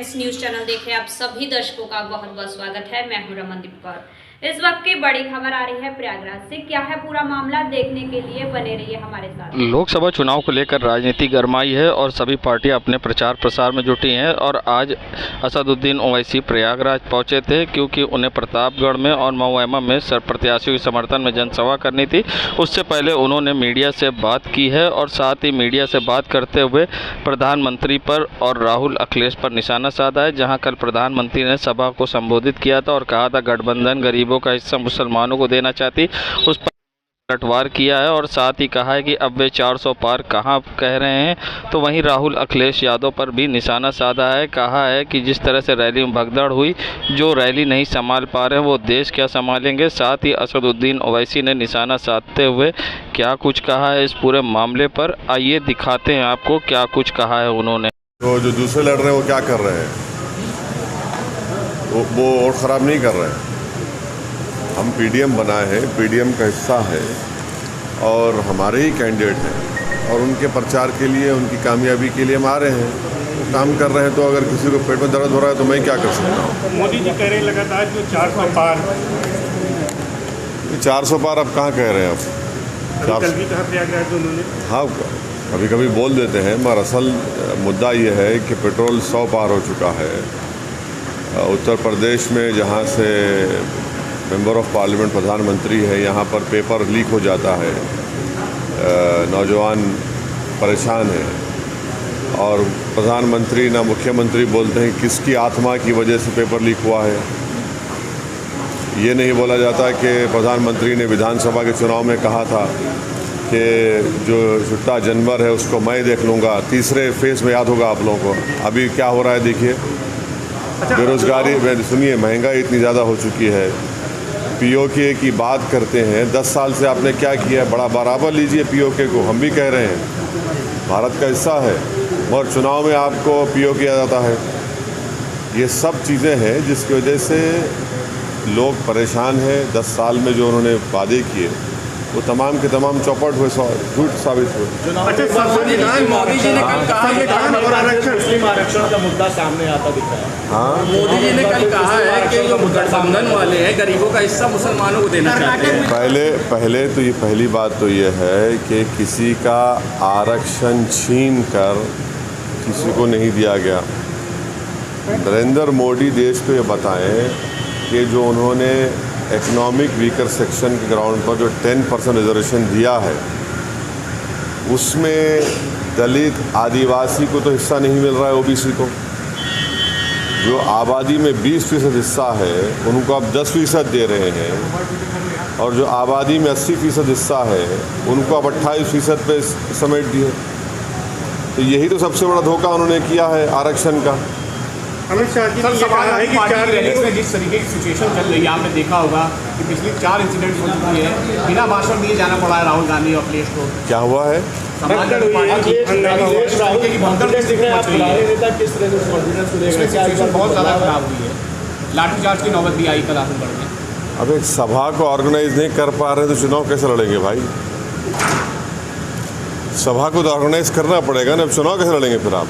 Friends, news channel देखे आप सभी दर्शकों का बहुत बहुत स्वागत है। मैं हूं रमनदीप कौर। इस वक्त की बड़ी खबर आ रही है प्रयागराज से। क्या है पूरा मामला, देखने के लिए बने रहिए हमारे साथ। लोकसभा चुनाव को लेकर राजनीति गरमाई है और सभी पार्टियां अपने प्रचार प्रसार में जुटी हैं और आज असदुद्दीन ओवैसी प्रयागराज पहुंचे थे क्योंकि उन्हें प्रतापगढ़ में और महुआ में प्रत्याशियों के समर्थन में जनसभा करनी थी। उससे पहले उन्होंने मीडिया से बात की है और साथ ही मीडिया से बात करते हुए प्रधानमंत्री पर और राहुल अखिलेश पर निशाना साधा है। जहां कल प्रधानमंत्री ने सभा को संबोधित किया था और कहा था गठबंधन गरीबों का हिस्सा मुसलमानों को देना चाहती, उस पर पलटवार किया है और साथ ही कहा है कि अब वे 400 पार कहां कह रहे हैं। तो वहीं राहुल अखिलेश यादव पर भी निशाना साधा है। कहा है कि जिस तरह से रैली में भगदड़ हुई, जो रैली नहीं संभाल पा रहे हैं वो देश क्या संभालेंगे। साथ ही असदुद्दीन ओवैसी ने निशाना साधते हुए क्या कुछ कहा है इस पूरे मामले पर, आइए दिखाते हैं आपको क्या कुछ कहा है उन्होंने। तो जो दूसरे लड़ रहे हैं वो क्या कर रहे हैं, वो वोट खराब नहीं कर रहे हैं। हम पीडीएम बनाए हैं, पीडीएम का हिस्सा है और हमारे ही कैंडिडेट हैं और उनके प्रचार के लिए, उनकी कामयाबी के लिए हम आ रहे हैं, काम कर रहे हैं। तो अगर किसी को पेट में दर्द हो रहा है तो मैं क्या कर सकता हूँ। मोदी जी कह रहे हैं लगातार जो 400 पार, 400 पार अब कहाँ कह रहे हैं आप? कल भी कहा प्रयागराज में उन्होंने। हाँ, कभी कभी बोल देते हैं, मगर असल मुद्दा ये है कि पेट्रोल 100 पार हो चुका है। उत्तर प्रदेश में जहाँ से मेंबर ऑफ पार्लियामेंट प्रधानमंत्री है, यहाँ पर पेपर लीक हो जाता है, नौजवान परेशान है और प्रधानमंत्री ना मुख्यमंत्री बोलते हैं किसकी आत्मा की वजह से पेपर लीक हुआ है। ये नहीं बोला जाता कि प्रधानमंत्री ने विधानसभा के चुनाव में कहा था कि जो छुट्टा जानवर है उसको मैं देख लूँगा। तीसरे फेज में याद होगा आप लोगों को, अभी क्या हो रहा है देखिए। बेरोजगारी, सुनिए, महंगाई इतनी ज़्यादा हो चुकी है। पीओके की बात करते हैं, 10 साल से आपने क्या किया है? बड़ा बराबर लीजिए पीओके को, हम भी कह रहे हैं भारत का हिस्सा है और चुनाव में आपको पीओके आ जाता है। ये सब चीज़ें हैं जिसकी वजह से लोग परेशान हैं। 10 साल में जो उन्होंने वादे किए वो तमाम के तमाम चौपट हुए, झूठ साबित हुए। मोदी जी ने कल कहा कि मुस्लिम आरक्षण का मुद्दा सामने आता दिख रहा है। हाँ, मोदी जी ने कल कहा है कि जो गठबंधन वाले हैं गरीबों का हिस्सा मुसलमानों को देना चाहते हैं। पहले तो ये पहली बात तो ये है कि किसी का आरक्षण छीन कर किसी को नहीं दिया गया। नरेंद्र मोदी देश को ये बताएं कि जो उन्होंने इकोनॉमिक वीकर सेक्शन के ग्राउंड पर जो 10% रिजर्वेशन दिया है उसमें दलित आदिवासी को तो हिस्सा नहीं मिल रहा है, ओबीसी को। जो आबादी में 20% हिस्सा है उनको अब 10% दे रहे हैं और जो आबादी में 80% हिस्सा है उनको अब 28% पे समेट दिए। तो यही तो सबसे बड़ा धोखा उन्होंने किया है आरक्षण का। अमित शाह जी ने कहा है कि 4 रैली में जिस तरीके की सिचुएशन चल रही है, आपने देखा होगा कि पिछली 4 इंसिडेंट हो चुकी है, बिना भाषण दिए जाना पड़ा है राहुल गांधी और अखिलेश को। क्या हुआ है? बहुत ज़्यादा खराब हुई है, लाठीचार्ज की नौबत भी आई कल आजमगढ़ में। अब एक सभा को ऑर्गेनाइज नहीं कर पा रहे तो चुनाव कैसे लड़ेंगे भाई? सभा को तो ऑर्गेनाइज करना पड़ेगा ना, चुनाव कैसे लड़ेंगे फिर आप?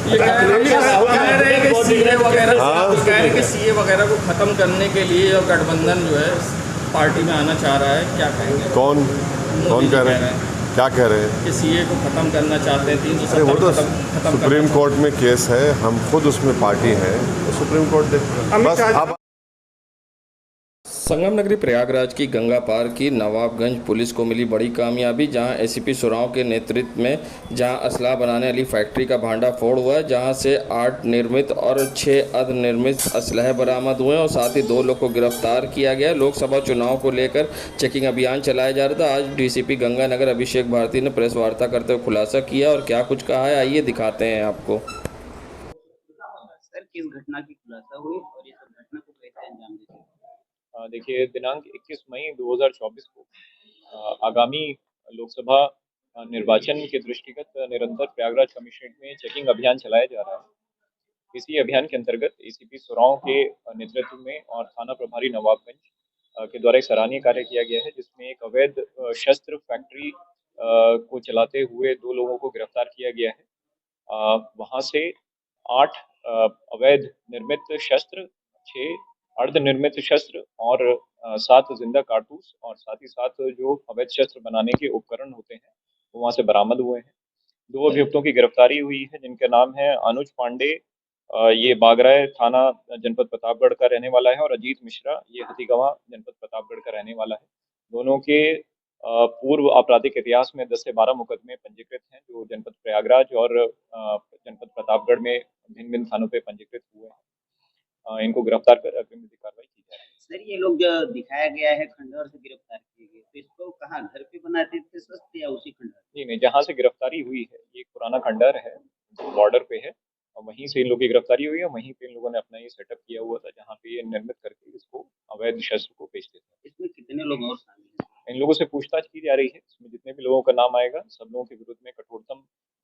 सीए वगैरह को खत्म करने के लिए और गठबंधन जो है पार्टी में आना चाह रहा है, क्या कहेंगे? कौन कह रहे हैं? क्या कह रहे हैं? कि सीए को खत्म करना चाहते हैं। 370 वो तो खत्म सुप्रीम कोर्ट में केस है, हम खुद उसमें पार्टी हैं, तो सुप्रीम कोर्ट देख। बस आप संगम नगरी प्रयागराज की गंगा पार की नवाबगंज पुलिस को मिली बड़ी कामयाबी, जहां एसीपी सुराव के नेतृत्व में जहां असला बनाने वाली फैक्ट्री का भांडाफोड़ हुआ, जहां से 8 निर्मित और 6 अर्धनिर्मित असलहे बरामद हुए और साथ ही 2 लोग को गिरफ्तार किया गया। लोकसभा चुनाव को लेकर चेकिंग अभियान चलाया जा रहा था। आज डीसीपी गंगानगर अभिषेक भारती ने प्रेस वार्ता करते हुए खुलासा किया और क्या कुछ कहा है, आइए दिखाते हैं आपको। सर, किस घटना की खुलासा हुई और इस घटना को कैसे अंजाम दिया? देखिए, दिनांक 21 मई 2024 को आगामी लोकसभा निर्वाचन के दृष्टिगत निरंतर प्रयागराज कमिश्नरेट में चेकिंग अभियान चलाया जा रहा है। इसी अभियान के अंतर्गत एसीपी सुराव के नेतृत्व में और थाना प्रभारी नवाबगंज के द्वारा एक सराहनीय कार्य किया गया है, जिसमें एक अवैध शस्त्र फैक्ट्री को चलाते हुए 2 लोगों को गिरफ्तार किया गया है। वहाँ से 8 अवैध निर्मित शस्त्र, 6 अर्धनिर्मित शस्त्र और 7 जिंदा कारतूस और साथ ही साथ जो अवैध शस्त्र बनाने के उपकरण होते हैं वो वहाँ से बरामद हुए हैं। 2 अभियुक्तों की गिरफ्तारी हुई है जिनके नाम है अनुज पांडे, ये बागराय थाना जनपद प्रतापगढ़ का रहने वाला है, और अजीत मिश्रा, ये हथीगवां जनपद प्रतापगढ़ का रहने वाला है। दोनों के पूर्व आपराधिक इतिहास में 10 से 12 मुकदमे पंजीकृत हैं जो जनपद प्रयागराज और जनपद प्रतापगढ़ में भिन्न-भिन्न थानों पे पंजीकृत हुए हैं। इनको गिरफ्तार कर अग्रिम कार्रवाई की जा रही है। सर ये लोग जो दिखाया गया है खंडहर से गिरफ्तार किए गए, तो इसको कहाँ घर पे बनाते थे शस्त्र या उसी खंडहर? नहीं, जहाँ से गिरफ्तारी हुई है ये एक पुराना खंडहर है जो बॉर्डर पे है, और वहीं से इन लोगों की गिरफ्तारी हुई है। वहीं पे इन लोगों ने अपना ये सेटअप किया हुआ था जहाँ पे ये निर्मित करके इसको अवैध शस्त्र को बेचते थे। इसमें कितने लोग और शामिल हैं? इन लोगों से पूछताछ की जा रही है। इसमें जितने भी लोगों का नाम आएगा सब लोगों के विरुद्ध में कठोरतम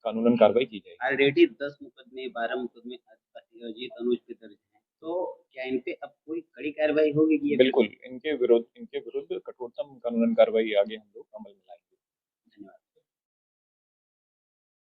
कानूनन कार्रवाई की जाएगी। ऑलरेडी 10 मुकदमे 12 मुकदमे अजीत अनुज पे दर्ज हैं, तो क्या इन पे अब कोई कड़ी कार्रवाई होगी कि बिल्कुल, इनके विरुद्ध कठोरतम कानूनन कार्रवाई आगे हम लोग अमल में लाएंगे। धन्यवाद।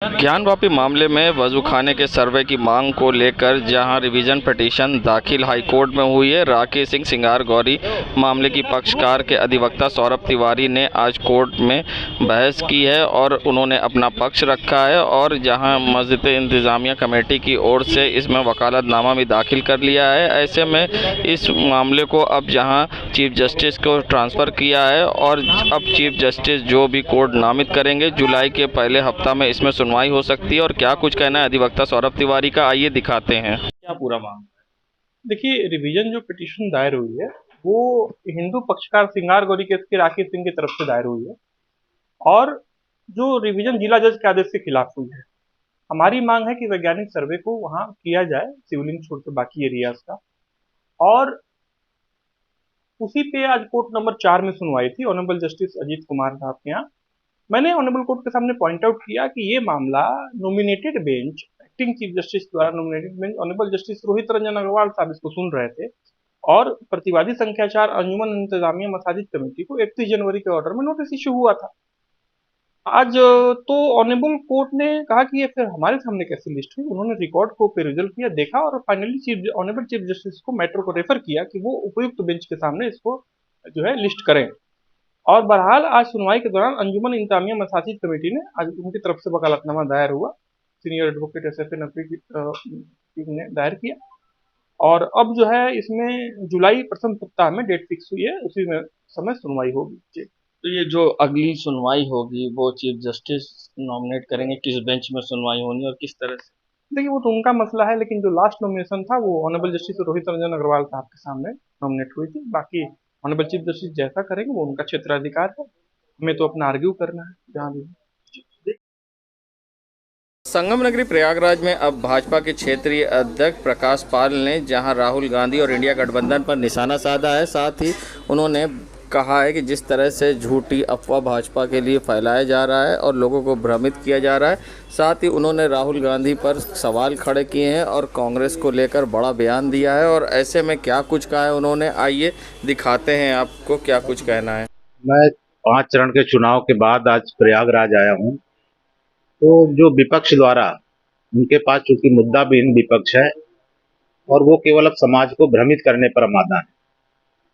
ज्ञानवापी मामले में वजूखाने के सर्वे की मांग को लेकर जहां रिवीजन पिटीशन दाखिल हाईकोर्ट में हुई है, राकेश सिंह सिंगार गौरी मामले की पक्षकार के अधिवक्ता सौरभ तिवारी ने आज कोर्ट में बहस की है और उन्होंने अपना पक्ष रखा है। और जहां मस्जिद इंतज़ामिया कमेटी की ओर से इसमें वकालतनामा भी दाखिल कर लिया है। ऐसे में इस मामले को अब जहां चीफ जस्टिस को ट्रांसफ़र किया है और अब चीफ जस्टिस जो भी कोर्ट नामित करेंगे जुलाई के पहले हफ्ता में इसमें सुनवाई हो सकती है। और क्या कुछ कहना है अधिवक्ता सौरभ तिवारी का, आइए दिखाते हैं क्या पूरा मामला है। देखिए, रिवीजन जो पिटीशन दायर हुई है वो हिंदू पक्षकार सिंगार गौरी केस के राकेश सिंह की तरफ से दायर हुई है और जो रिवीजन जिला जज के आदेश के खिलाफ हुई है। हमारी मांग है कि वैज्ञानिक सर्वे को वहां किया जाए, सिविलिंग छोड़ के बाकी एरियाज का, और उसी पे आज कोर्ट नंबर 4 में सुनवाई थी ऑनरेबल जस्टिस अजीत कुमार साहब के यहाँ। मैंने ऑनरेबल कोर्ट के सामने पॉइंट आउट किया कि ये मामला nominated bench, acting chief justice द्वारा nominated bench honourable justice Rohit Ranjan Agrawal साहब इसको सुन रहे थे और प्रतिवादी संख्या 4 अंजुमन इंतजामिया मसाजिद कमेटी को 31 जनवरी के ऑर्डर में नोटिस इशू हुआ था। आज तो ऑनरेबल कोर्ट ने कहा कि ये फिर हमारे सामने कैसे लिस्ट हुई। उन्होंने रिकॉर्ड को पेरिजल किया, देखा और फाइनली ऑनरेबल चीफ जस्टिस को मैटर को रेफर किया कि वो उपयुक्त बेंच के सामने इसको जो है लिस्ट करें। और बहरहाल आज सुनवाई के दौरान अंजुमन इंतजामिया मसाजिद कमेटी ने आज उनकी तरफ से वकालतनामा दायर हुआ, सीनियर एडवोकेट SFA नकवी ने दायर किया और अब जो है इसमें जुलाई प्रथम सप्ताह में डेट फिक्स हुई है, उसी में समय सुनवाई होगी। तो ये जो अगली सुनवाई होगी वो चीफ जस्टिस नॉमिनेट करेंगे, किस बेंच में सुनवाई होनी और किस तरह से? देखिए, वो तो उनका मसला है, लेकिन जो लास्ट नॉमिनेशन था वो ऑनरेबल जस्टिस रोहित रंजन अग्रवाल साहब के सामने नॉमिनेट हुई थी। बाकी ऑनरेबल चीफ जस्टिस जैसा करेंगे वो उनका क्षेत्राधिकार है, हमें तो अपना आर्ग्यू करना है जहाँ भी। संगम नगरी प्रयागराज में अब भाजपा के क्षेत्रीय अध्यक्ष प्रकाश पाल ने जहां राहुल गांधी और इंडिया गठबंधन पर निशाना साधा है, साथ ही उन्होंने कहा है कि जिस तरह से झूठी अफवाह भाजपा के लिए फैलाया जा रहा है और लोगों को भ्रमित किया जा रहा है, साथ ही उन्होंने राहुल गांधी पर सवाल खड़े किए हैं और कांग्रेस को लेकर बड़ा बयान दिया है। और ऐसे में क्या कुछ कहा है उन्होंने, आइए दिखाते हैं आपको क्या कुछ कहना है। मैं 5 चरण के चुनाव के बाद आज प्रयागराज आया हूं, तो जो विपक्ष द्वारा उनके पास चूंकि मुद्दा भी विपक्ष है और वो केवल अब समाज को भ्रमित करने पर आमादा है।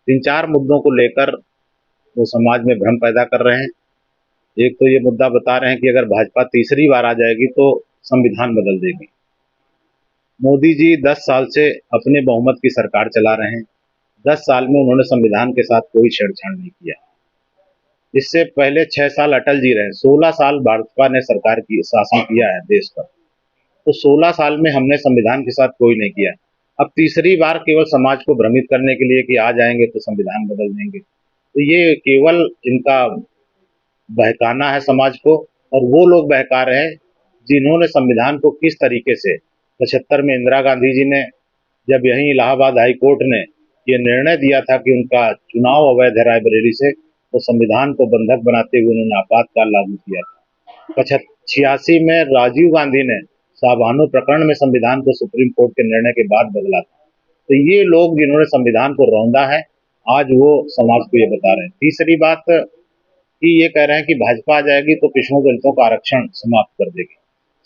3-4 मुद्दों को लेकर वो समाज में भ्रम पैदा कर रहे हैं। एक तो ये मुद्दा बता रहे हैं कि अगर भाजपा तीसरी बार आ जाएगी तो संविधान बदल देगी। मोदी जी 10 साल से अपने बहुमत की सरकार चला रहे हैं। 10 साल में उन्होंने संविधान के साथ कोई छेड़छाड़ नहीं किया। इससे पहले 6 साल अटल जी रहे, 16 साल भाजपा ने सरकार की शासन किया है देश पर, तो 16 साल में हमने संविधान के साथ कोई नहीं किया। अब तीसरी बार केवल समाज को भ्रमित करने के लिए कि आ जाएंगे तो संविधान बदल देंगे, तो ये केवल इनका बहकाना है समाज को। और वो लोग बहका रहे हैं जिन्होंने संविधान को किस तरीके से 75 में इंदिरा गांधी जी ने, जब यहीं इलाहाबाद हाई कोर्ट ने ये निर्णय दिया था कि उनका चुनाव अवैध है रायबरेली से, तो संविधान को बंधक बनाते हुए उन्होंने आपातकाल लागू किया था। 86 में राजीव गांधी ने साबानो प्रकरण में संविधान को सुप्रीम कोर्ट के निर्णय के बाद बदला था। तो ये लोग जिन्होंने संविधान को रौंदा है, आज वो समाज को ये बता रहे हैं। तीसरी बात कि ये कह रहे हैं कि भाजपा आ जाएगी तो पिछड़ों दलितों का आरक्षण समाप्त कर देगी।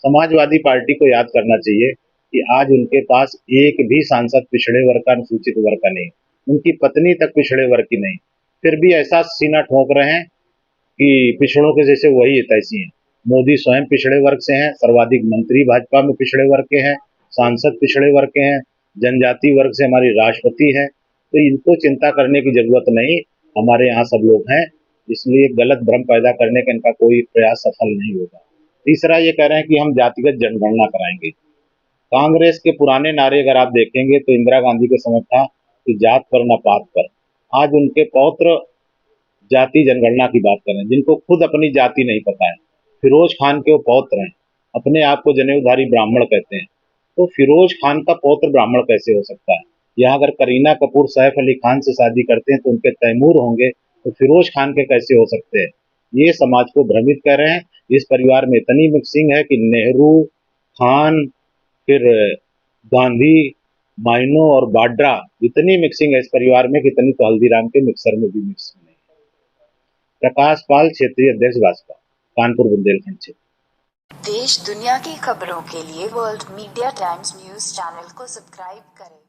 समाजवादी पार्टी को याद करना चाहिए कि आज उनके पास एक भी सांसद पिछड़े वर्ग का, अनुसूचित वर्ग का नहीं, उनकी पत्नी तक पिछड़े वर्ग की नहीं, फिर भी ऐसा सीना ठोक रहे हैं कि पिछड़ों के जैसे वही तैसी हैं। मोदी स्वयं पिछड़े वर्ग से हैं, सर्वाधिक मंत्री भाजपा में पिछड़े वर्ग के हैं, सांसद पिछड़े वर्ग के हैं, जनजाति वर्ग से हमारी राष्ट्रपति है। तो इनको चिंता करने की जरूरत नहीं, हमारे यहाँ सब लोग हैं, इसलिए गलत भ्रम पैदा करने का इनका कोई प्रयास सफल नहीं होगा। तीसरा ये कह रहे हैं कि हम जातिगत जनगणना कराएंगे। कांग्रेस के पुराने नारे अगर आप देखेंगे तो इंदिरा गांधी के समय था कि जात पर न पात पर। आज उनके पौत्र जाति जनगणना की बात करें, जिनको खुद अपनी जाति नहीं पता है। फिरोज खान के वो पौत्र हैं, अपने आप को जनेऊधारी ब्राह्मण कहते हैं, तो फिरोज खान का पौत्र ब्राह्मण कैसे हो सकता है? यहाँ अगर करीना कपूर सैफ अली खान से शादी करते हैं तो उनके तैमूर होंगे, तो फिरोज खान के कैसे हो सकते हैं? ये समाज को भ्रमित कर रहे हैं। इस परिवार में इतनी मिक्सिंग है कि नेहरू, खान, फिर गांधी, माइनो और बाड्रा, इतनी मिक्सिंग है इस परिवार में कि इतनी तो हल्दीराम के मिक्सर में भी मिक्स नहीं है। प्रकाश पाल, क्षेत्रीय अध्यक्ष भाजपा, कानपुर बुंदेलखंड क्षेत्र। देश दुनिया की खबरों के लिए world media times news channel को सब्सक्राइब करें।